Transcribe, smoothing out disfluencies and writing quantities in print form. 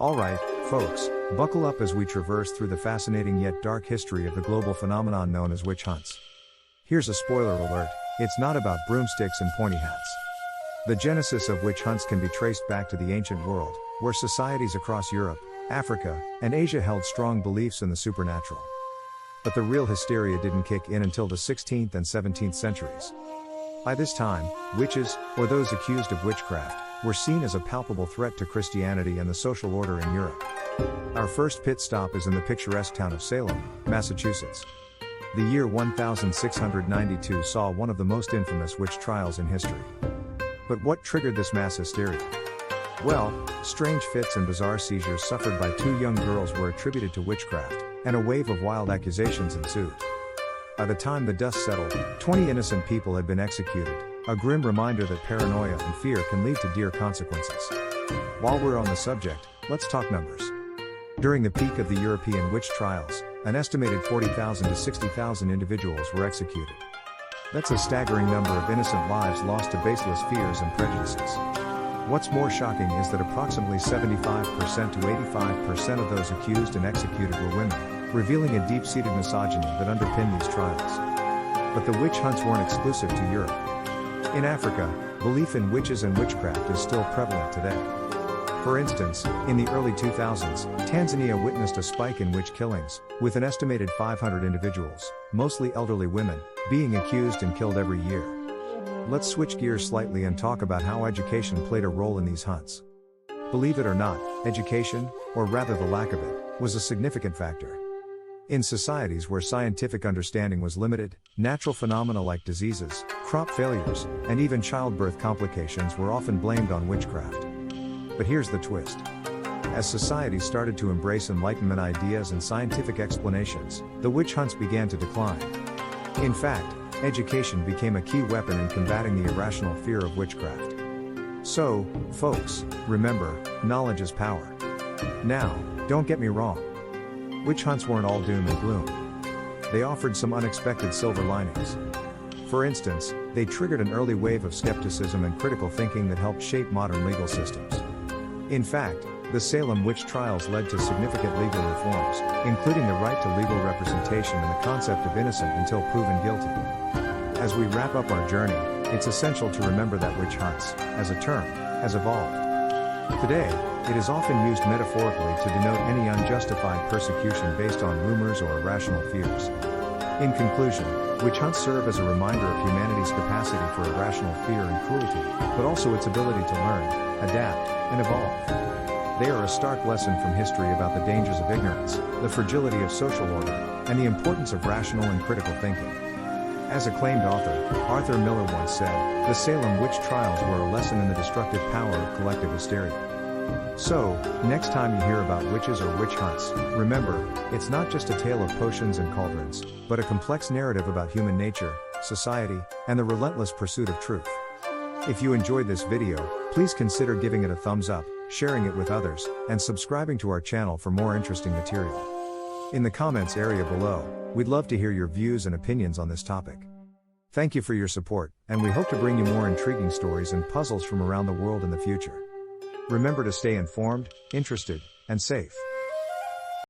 Alright, folks, buckle up as we traverse through the fascinating yet dark history of the global phenomenon known as witch hunts. Here's a spoiler alert, it's not about broomsticks and pointy hats. The genesis of witch hunts can be traced back to the ancient world, where societies across Europe, Africa, and Asia held strong beliefs in the supernatural. But the real hysteria didn't kick in until the 16th and 17th centuries. By this time, witches, or those accused of witchcraft, were seen as a palpable threat to Christianity and the social order in Europe. Our first pit stop is in the picturesque town of Salem, Massachusetts. The year 1692 saw one of the most infamous witch trials in history. But what triggered this mass hysteria? Well, strange fits and bizarre seizures suffered by two young girls were attributed to witchcraft, and a wave of wild accusations ensued. By the time the dust settled, 20 innocent people had been executed, a grim reminder that paranoia and fear can lead to dire consequences. While we're on the subject, let's talk numbers. During the peak of the European witch trials, an estimated 40,000 to 60,000 individuals were executed. That's a staggering number of innocent lives lost to baseless fears and prejudices. What's more shocking is that approximately 75% to 85% of those accused and executed were women, revealing a deep-seated misogyny that underpinned these trials. But the witch hunts weren't exclusive to Europe. In Africa, belief in witches and witchcraft is still prevalent today. For instance, in the early 2000s, Tanzania witnessed a spike in witch killings, with an estimated 500 individuals, mostly elderly women, being accused and killed every year. Let's switch gears slightly and talk about how education played a role in these hunts. Believe it or not, education, or rather the lack of it, was a significant factor. In societies where scientific understanding was limited, natural phenomena like diseases, crop failures, and even childbirth complications were often blamed on witchcraft. But here's the twist. As societies started to embrace Enlightenment ideas and scientific explanations, the witch hunts began to decline. In fact, education became a key weapon in combating the irrational fear of witchcraft. So, folks, remember, knowledge is power. Now, don't get me wrong. Witch hunts weren't all doom and gloom. They offered some unexpected silver linings. For instance, they triggered an early wave of skepticism and critical thinking that helped shape modern legal systems. In fact, the Salem witch trials led to significant legal reforms, including the right to legal representation and the concept of innocent until proven guilty. As we wrap up our journey, it's essential to remember that witch hunts, as a term, has evolved. Today, it is often used metaphorically to denote any unjustified persecution based on rumors or irrational fears. In conclusion, witch hunts serve as a reminder of humanity's capacity for irrational fear and cruelty, but also its ability to learn, adapt, and evolve. They are a stark lesson from history about the dangers of ignorance, the fragility of social order, and the importance of rational and critical thinking. As acclaimed author, Arthur Miller once said, "The Salem witch trials were a lesson in the destructive power of collective hysteria." So, next time you hear about witches or witch hunts, remember, it's not just a tale of potions and cauldrons, but a complex narrative about human nature, society, and the relentless pursuit of truth. If you enjoyed this video, please consider giving it a thumbs up, sharing it with others, and subscribing to our channel for more interesting material. In the comments area below, we'd love to hear your views and opinions on this topic. Thank you for your support, and we hope to bring you more intriguing stories and puzzles from around the world in the future. Remember to stay informed, interested, and safe.